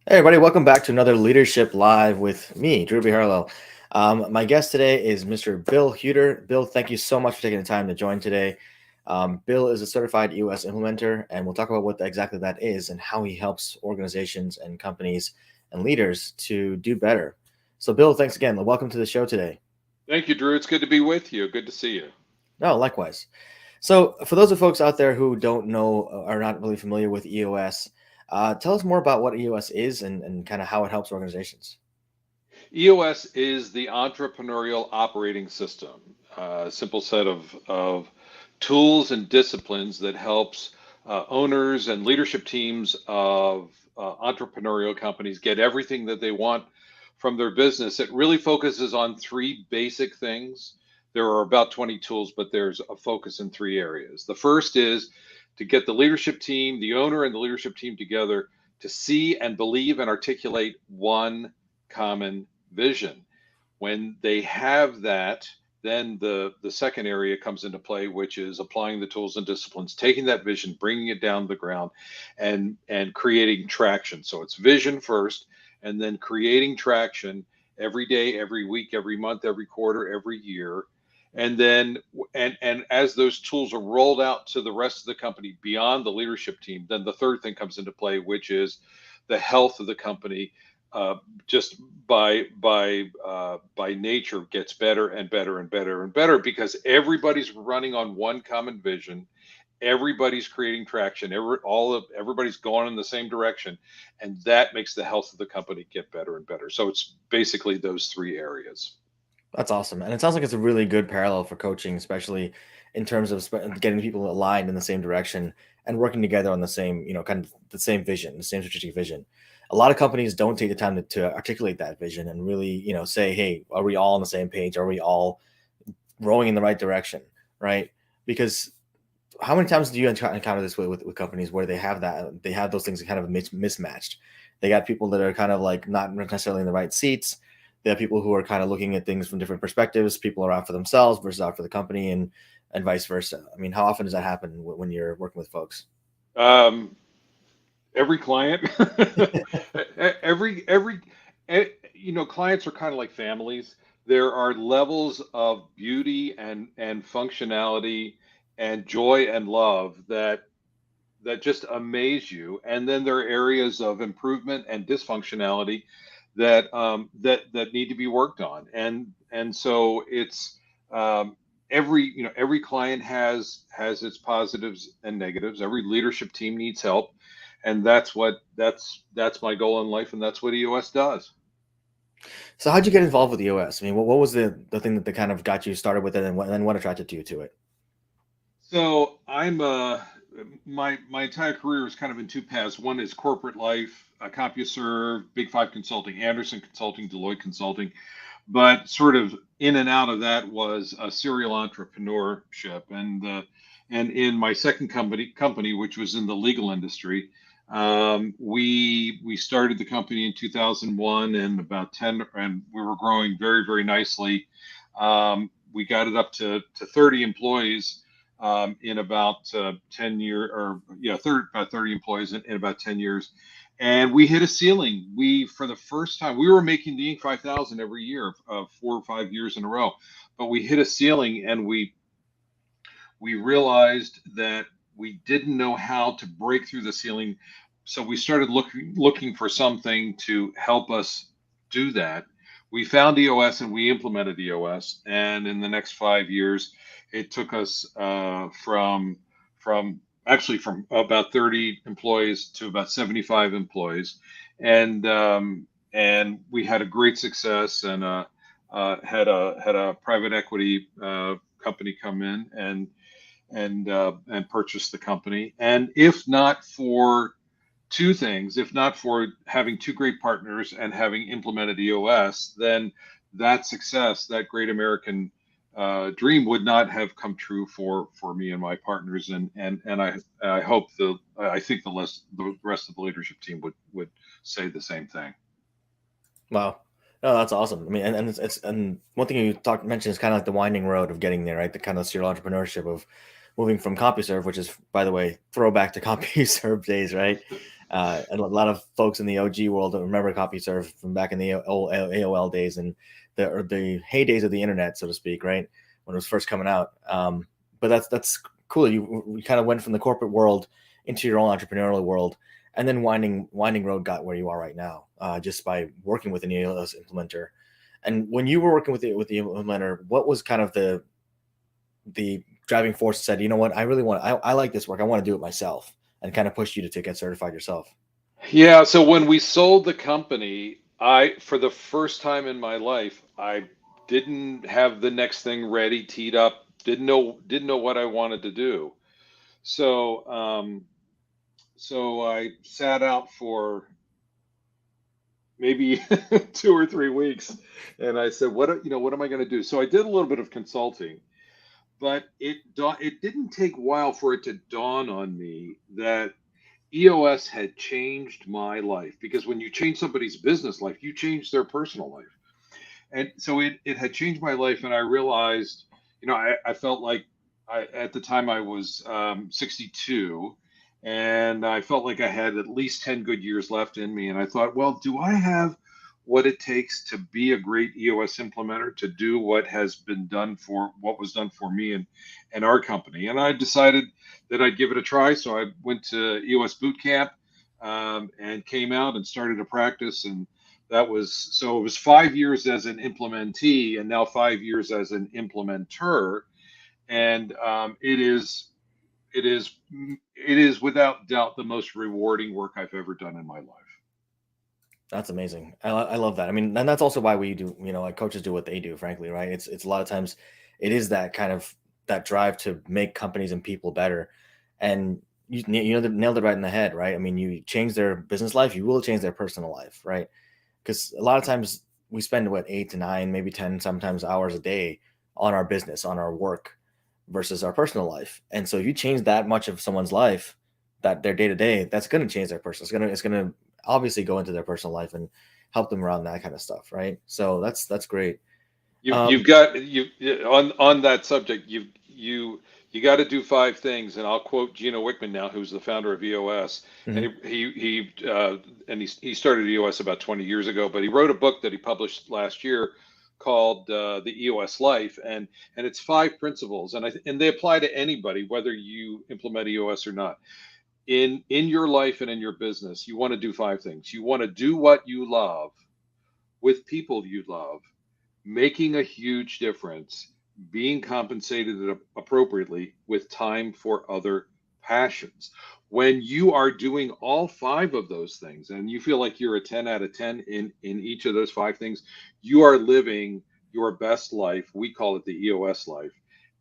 Hey everybody, welcome back to another Leadership Live with me, Drew B. Harlow. My guest today is Mr. Bill Hueter. Bill, thank you so much for taking the time to join today. Bill is a Certified EOS Implementer, and we'll talk about what exactly that is and how he helps organizations and companies and leaders to do better. So Bill, thanks again. Welcome to the show today. Thank you, Drew. It's good to be with you. Good to see you. No, likewise. So for those of folks out there who don't know or are not really familiar with EOS, tell us more about what EOS is and kind of how it helps organizations. EOS is the Entrepreneurial Operating System, a simple set of tools and disciplines that helps owners and leadership teams of entrepreneurial companies get everything that they want from their business. It really focuses on three basic things. There are about 20 tools, but there's a focus in three areas. The first is to get the leadership team, the owner and the leadership team together to see and believe and articulate one common vision. When they have that, then the second area comes into play, which is applying the tools and disciplines, taking that vision, bringing it down to the ground, and creating traction. So it's vision first, and then creating traction every day, every week, every month, every quarter, every year. And then and as those tools are rolled out to the rest of the company beyond the leadership team, then the third thing comes into play, which is the health of the company, uh, just by nature gets better and better and better and better because everybody's running on one common vision. Everybody's creating traction. Everybody's going in the same direction, and that makes the health of the company get better and better. So it's basically those three areas. That's awesome. And it sounds like it's a really good parallel for coaching, especially in terms of getting people aligned in the same direction and working together on the same, kind of the same vision, the same strategic vision. A lot of companies don't take the time to articulate that vision and really, say, hey, are we all on the same page? Are we all rowing in the right direction? Right? Because how many times do you encounter this with companies where they have those things kind of mismatched? They got people that are kind of like not necessarily in the right seats. They have people who are kind of looking at things from different perspectives. People are out for themselves versus out for the company, and vice versa. I mean, how often does that happen when you're working with folks? Um, every client, every clients are kind of like families. There are levels of beauty and functionality and joy and love that just amaze you. And then there are areas of improvement and dysfunctionality that need to be worked on. And so it's every client has its positives and negatives. Every leadership team needs help, and that's my goal in life, and that's what EOS does. So, how'd you get involved with EOS? I mean, what was the thing that kind of got you started with it, and what attracted you to it? So I'm my entire career is kind of in two paths. One is corporate life, CompuServe, Big Five Consulting, Anderson Consulting, Deloitte Consulting, but sort of in and out of that was a serial entrepreneurship. And in my second company, which was in the legal industry, we started the company in 2001, and and we were growing very nicely. We got it up to 30 employees in about 10 years, or yeah, about 30 employees in about 10 years. And we hit a ceiling. For the first time, we were making the Inc. 5000 every year, 4 or 5 years in a row, but we hit a ceiling, and we realized that we didn't know how to break through the ceiling. So we started looking for something to help us do that. We found EOS and we implemented EOS. And in the next 5 years, it took us from about 30 employees to about 75 employees, and we had a great success, and had a private equity company come in and purchase the company. And if not for two things, if not for having two great partners and having implemented EOS, then that success, that great American dream, would not have come true for me and my partners. And I hope I think the rest of the leadership team would say the same thing. Wow. No, that's awesome. I mean, and and one thing you mentioned is kind of like the winding road of getting there, right? The kind of serial entrepreneurship of moving from CompuServe, which is, by the way, throwback to CompuServe days, right? And a lot of folks in the OG world that remember CompuServe from back in the old AOL days and the heydays of the internet, so to speak, right when it was first coming out. But that's cool. You kind of went from the corporate world into your own entrepreneurial world, and then winding road got where you are right now, just by working with an EOS implementer. And when you were working with the implementer, what was kind of the driving force that said, you know what, I like this work, I want to do it myself, and kind of pushed you to get certified yourself? Yeah, so when we sold the company, for the first time in my life, I didn't have the next thing ready, teed up, didn't know what I wanted to do. So, so I sat out for maybe 2 or 3 weeks, and I said, what am I going to do? So I did a little bit of consulting, but it didn't take a while for it to dawn on me that EOS had changed my life, because when you change somebody's business life, you change their personal life. And so it had changed my life. And I realized, I felt like at the time I was 62, and I felt like I had at least 10 good years left in me. And I thought, well, do I have what it takes to be a great EOS implementer, to do what was done for me and our company? And I decided that I'd give it a try. So I went to EOS boot camp, and came out and started to practice. And it was 5 years as an implementee, and now 5 years as an implementer. And it is without doubt the most rewarding work I've ever done in my life. That's amazing. I love that. I mean, and that's also why we do, like coaches do what they do, frankly, right? It's a lot of times it is that kind of that drive to make companies and people better. And nailed it right in the head, right? I mean, you change their business life, you will change their personal life, right? Because a lot of times we spend what 8 to 9, maybe 10, sometimes hours a day on our business, on our work versus our personal life. And so if you change that much of someone's life, that their day to day, that's going to change their person. It's going to obviously go into their personal life and help them around that kind of stuff, right? So that's great. You've Um, got you on that subject. You got to do 5 things, and I'll quote Gino Wickman now, who's the founder of EOS, and mhm. he started EOS about 20 years ago, but he wrote a book that he published last year called the EOS Life, and it's 5 principles, and they apply to anybody, whether you implement EOS or not. In your life and in your business, you want to do 5 things. You want to do what you love with people you love, making a huge difference, being compensated appropriately, with time for other passions. When you are doing all 5 of those things, and you feel like you're a 10 out of 10 in each of those 5 things, you are living your best life. We call it the EOS life.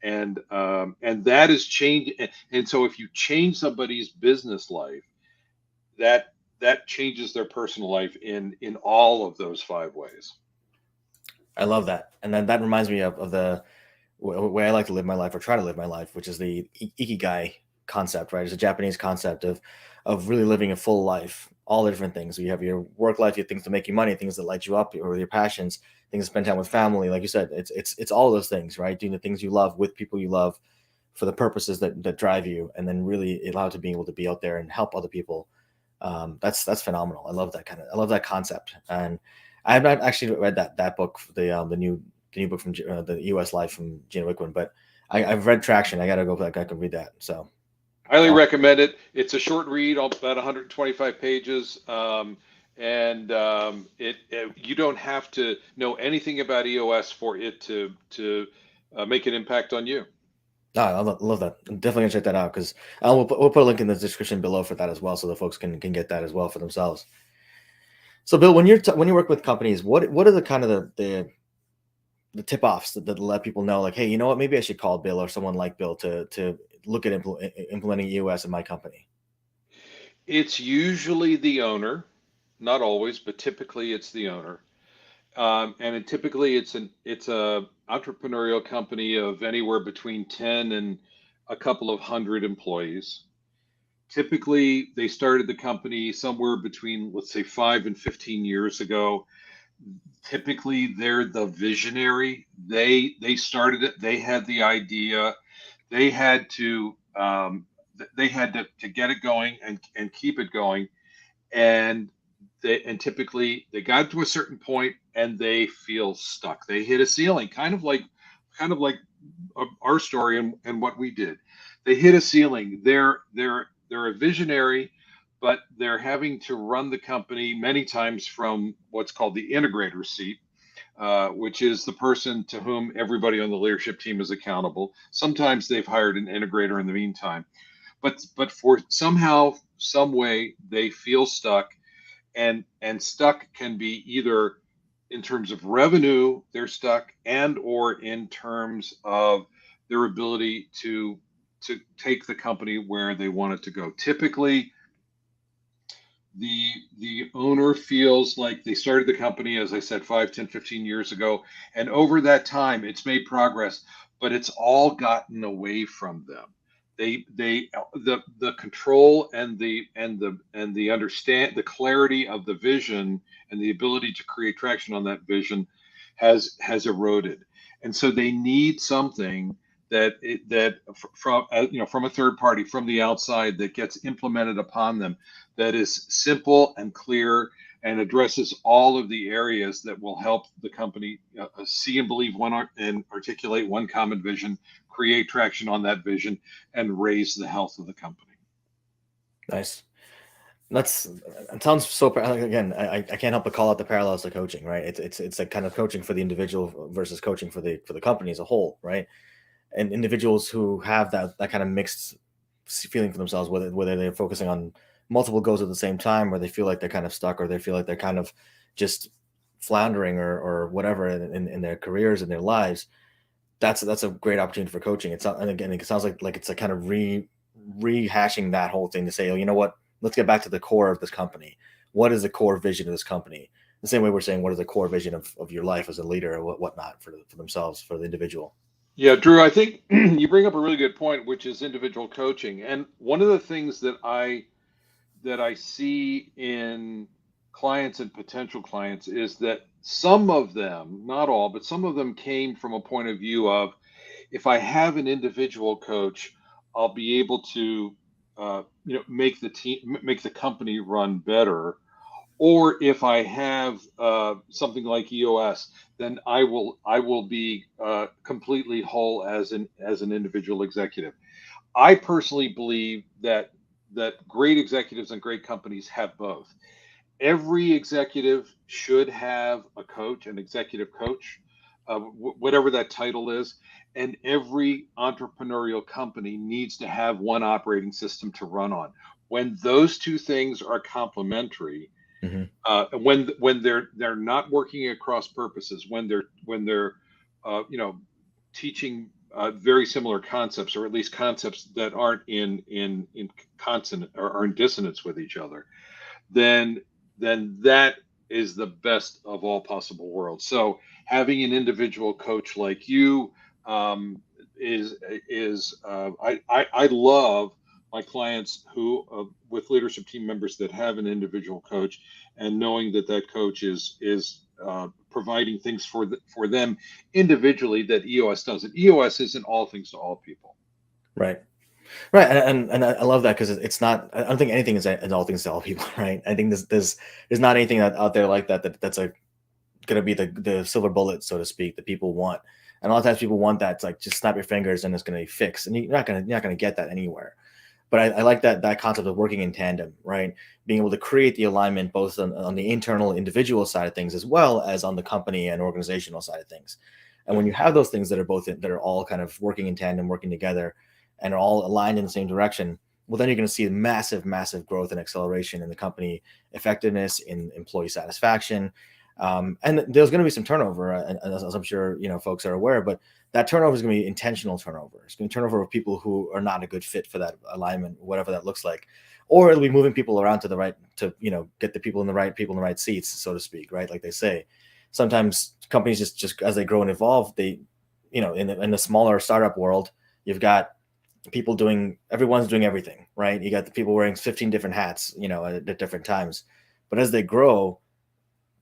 And that is change. And so if you change somebody's business life, that changes their personal life in all of those 5 ways. I love that. And then that reminds me of the way I like to live my life, or try to live my life, which is the ikigai concept, right? It's a Japanese concept of really living a full life, all the different things. So you have your work life, your things that make you money, things that light you up, or your passions, things to spend time with family. Like you said, it's all those things, right? Doing the things you love with people you love for the purposes that drive you, and then really allow to being able to be out there and help other people. That's phenomenal. I love that concept. And I have not actually read that book, the new book from the U.S. Life from Gina Wickman, but I've read Traction. I got to go back. I can read that. So Highly uh, recommend it. It's a short read, about 125 pages, and you don't have to know anything about EOS for it to make an impact on you. no, I love that. I'm definitely gonna check that out, because we'll put a link in the description below for that as well, so the folks can get that as well for themselves. So Bill, when you work with companies, what are the kind of the tip offs that let people know, like, hey, you know what, maybe I should call Bill or someone like Bill to look at implementing EOS in my company. It's usually the owner, not always, but typically it's the owner. Typically it's a entrepreneurial company of anywhere between 10 and a couple of hundred employees. Typically, they started the company somewhere between, let's say, 5 and 15 years ago. Typically, they're the visionary. They started it. They had the idea. They had to get it going and keep it going. and typically they got to a certain point and they feel stuck. They hit a ceiling, kind of like our story and what we did. They hit a ceiling. They're a visionary, but they're having to run the company many times from what's called the integrator seat, which is the person to whom everybody on the leadership team is accountable. Sometimes they've hired an integrator in the meantime, but for somehow, some way, they feel stuck, and stuck can be either in terms of revenue they're stuck, and or in terms of their ability to take the company where they want it to go. Typically, the owner feels like they started the company, as I said, 5, 10, 15 years ago, and over that time it's made progress, but it's all gotten away from them. The control and the understand the clarity of the vision and the ability to create traction on that vision has eroded, and so they need something from a third party, from the outside, that gets implemented upon them, that is simple and clear and addresses all of the areas that will help the company see and believe and articulate one common vision, create traction on that vision, and raise the health of the company. Nice. It sounds so. Again, I can't help but call out the parallels to coaching, right? It's like kind of coaching for the individual versus coaching for the company as a whole, right? And individuals who have that kind of mixed feeling for themselves, whether they're focusing on multiple goals at the same time, or they feel like they're kind of stuck, or they feel like they're kind of just floundering or whatever in their careers and their lives. That's a great opportunity for coaching. It's not, and again, it sounds like it's a kind of rehashing that whole thing to say, oh, you know what? Let's get back to the core of this company. What is the core vision of this company? The same way we're saying, what is the core vision of your life as a leader, or whatnot for themselves, for the individual. Yeah, Drew, I think you bring up a really good point, which is individual coaching. And one of the things that I see in clients and potential clients is that some of them, not all, but some of them came from a point of view of, if I have an individual coach, I'll be able to make the company run better. Or if I have something like EOS, then I will be completely whole as an individual executive. I personally believe that great executives and great companies have both. Every executive should have a coach, an executive coach, whatever that title is, and every entrepreneurial company needs to have one operating system to run on. When those two things are complementary, Mm-hmm. when they're not working across purposes, when they're teaching very similar concepts, or at least concepts that aren't in consonant or in dissonance with each other, then that is the best of all possible worlds. So having an individual coach like you I love my clients who with leadership team members that have an individual coach, and knowing that coach is providing things for them individually that EOS doesn't. EOS isn't all things to all people. Right. Right, and I love that, because it's not. I don't think anything is all things to all people, right? I think there's not anything out there like that's going to be the silver bullet, so to speak, that people want. And a lot of times people want that, it's like, just snap your fingers and it's going to be fixed, and you're not going to get that anywhere. But I like that concept of working in tandem, right? Being able to create the alignment both on the internal individual side of things, as well as on the company and organizational side of things. And when you have those things that are all kind of working in tandem, working together, and are all aligned in the same direction, well, then you're going to see massive growth and acceleration in the company effectiveness, in employee satisfaction. And there's going to be some turnover, as I'm sure folks are aware, but that turnover is going to be intentional turnover. It's going to be turnover of people who are not a good fit for that alignment, whatever that looks like, or it'll be moving people around to the right, to get the people in the right seats, so to speak, right? Like they say, sometimes companies just as they grow and evolve, they, in the smaller startup world, you've got everyone's doing everything, right? You got the people wearing 15 different hats, at different times. But as they grow,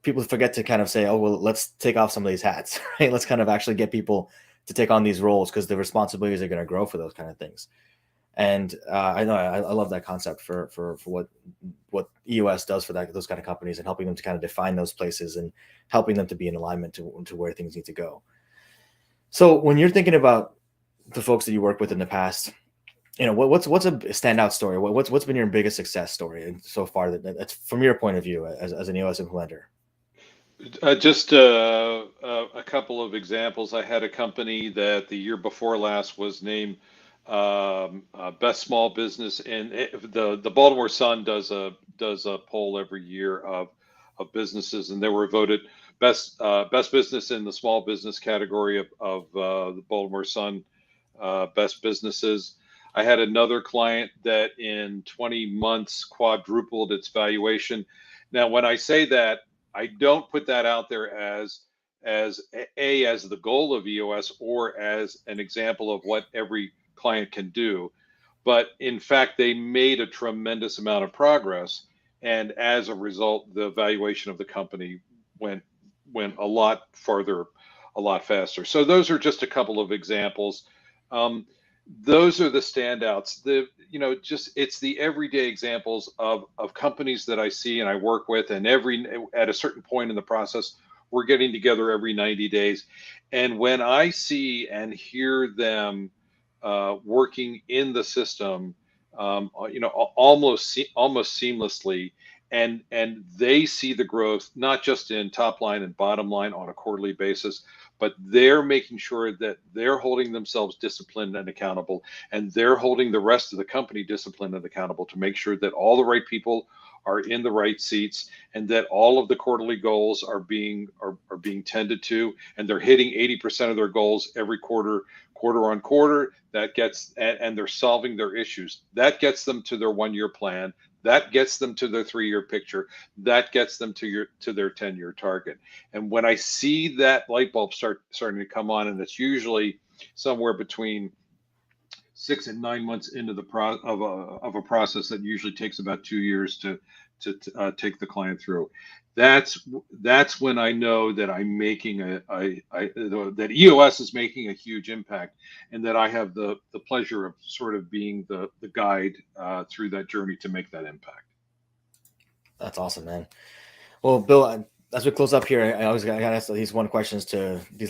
people forget to kind of say, oh, well, let's take off some of these hats, right? Let's kind of actually get people to take on these roles, because the responsibilities are going to grow for those kind of things. And I know I love that concept for what EOS does for those kind of companies, and helping them to kind of define those places and helping them to be in alignment to where things need to go. So when you're thinking about the folks that you work with in the past, what's a standout story? What's been your biggest success story so far that's from your point of view as an EOS implementer? Just a couple of examples. I had a company that the year before last was named best small business, and the Baltimore Sun does a poll every year of businesses, and they were voted best business in the small business category of the Baltimore Sun best businesses. I had another client that in 20 months quadrupled its valuation. Now, when I say that, I don't put that out there as the goal of EOS or as an example of what every client can do, but in fact they made a tremendous amount of progress, and as a result, the valuation of the company went a lot farther, a lot faster. So those are just a couple of examples. Um, those are the standouts. Just it's the everyday examples of companies that I see and I work with, and at a certain point in the process, we're getting together every 90 days, and when I see and hear them working in the system, almost seamlessly, and they see the growth not just in top line and bottom line on a quarterly basis, but they're making sure that they're holding themselves disciplined and accountable, and they're holding the rest of the company disciplined and accountable to make sure that all the right people are in the right seats, and that all of the quarterly goals are being tended to, and they're hitting 80% of their goals every quarter on quarter. That gets, and they're solving their issues. That gets them to their 1 year plan. That gets them to their 3 year picture. That gets them to their 10 year target. And when I see that light bulb starting to come on, and it's usually somewhere between 6 and 9 months into of a process that usually takes about 2 years to take the client through. That's when I know that I'm making that EOS is making a huge impact, and that I have the pleasure of sort of being the guide through that journey to make that impact. That's awesome, man. Well, Bill, as we close up here, I always got to ask these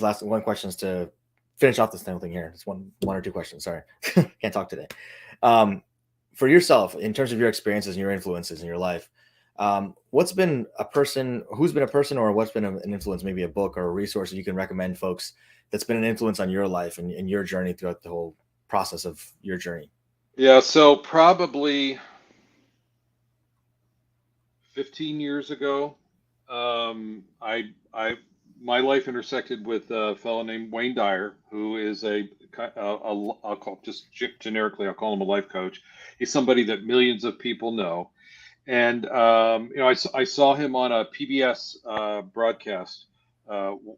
last one questions to finish off this thing here. It's one or two questions. Sorry, can't talk today. For yourself, in terms of your experiences and your influences in your life, who's been a person, or what's been an influence, maybe a book or a resource that you can recommend folks that's been an influence on your life and your journey throughout the whole process of your journey? Yeah, so probably 15 years ago, I my life intersected with a fellow named Wayne Dyer, who is I'll call just generically, I'll call him a life coach. He's somebody that millions of people know, and I saw him on a PBS broadcast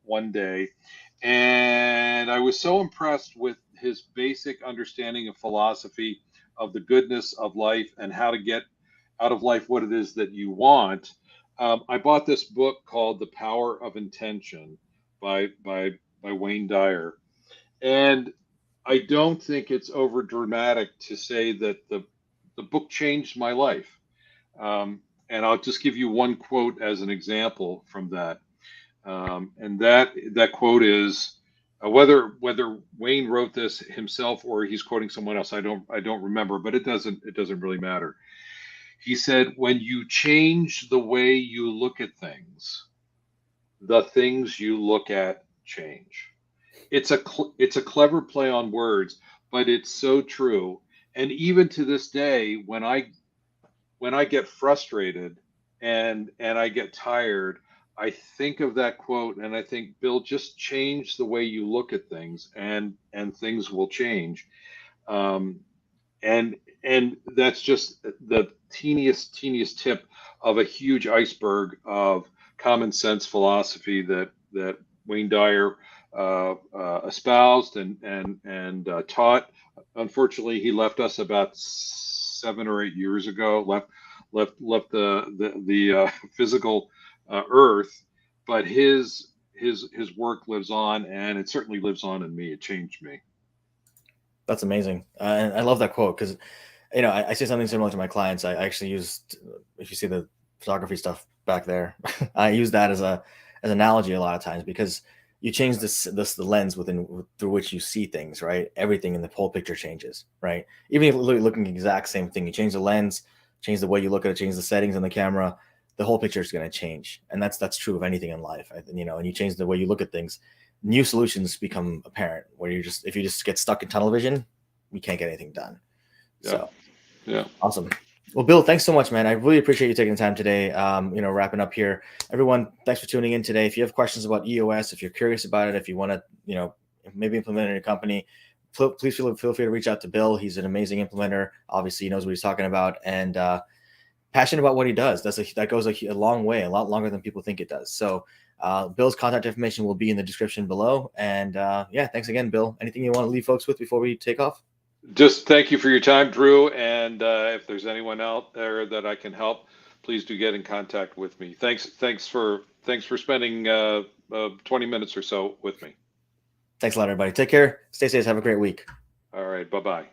one day, and I was so impressed with his basic understanding of philosophy, of the goodness of life, and how to get out of life what it is that you want. I bought this book called The Power of Intention by Wayne Dyer, and I don't think it's over dramatic to say that the book changed my life. And I'll just give you one quote as an example from that. And that quote is, whether Wayne wrote this himself or he's quoting someone else, I don't remember, but it doesn't really matter. He said, "When you change the way you look at things, the things you look at change." It's a clever play on words, but it's so true. And even to this day, when I get frustrated and I get tired, I think of that quote and I think, Bill, just change the way you look at things, and things will change. Um, and that's just the teeniest tip of a huge iceberg of common sense philosophy that Wayne Dyer espoused and taught. Unfortunately, he left us about 7 or 8 years ago. Left the physical earth, but his work lives on, and it certainly lives on in me. It changed me. That's amazing. And I love that quote because, I say something similar to my clients. I actually used, if you see the photography stuff back there, I use that as an analogy a lot of times because you change the lens through which you see things, right? Everything in the whole picture changes, right? Even if you're looking at the exact same thing, you change the lens, change the way you look at it, change the settings on the camera, the whole picture is going to change. And that's true of anything in life. And you change the way you look at things, new solutions become apparent where if you just get stuck in tunnel vision, you can't get anything done. Yeah. So Yeah. awesome. Well, Bill, thanks so much, man. I really appreciate you taking the time today. Wrapping up here, everyone, thanks for tuning in today. If you have questions about EOS, if you're curious about it, if you want to, maybe implement it in your company, please feel free to reach out to Bill. He's an amazing implementer. Obviously, he knows what he's talking about and passionate about what he does. That goes a long way, a lot longer than people think it does. So Bill's contact information will be in the description below. And yeah, thanks again, Bill. Anything you want to leave folks with before we take off? Just thank you for your time, Drew. And if there's anyone out there that I can help, please do get in contact with me. Thanks for spending 20 minutes or so with me. Thanks a lot, everybody. Take care. Stay safe. Have a great week. All right. Bye-bye.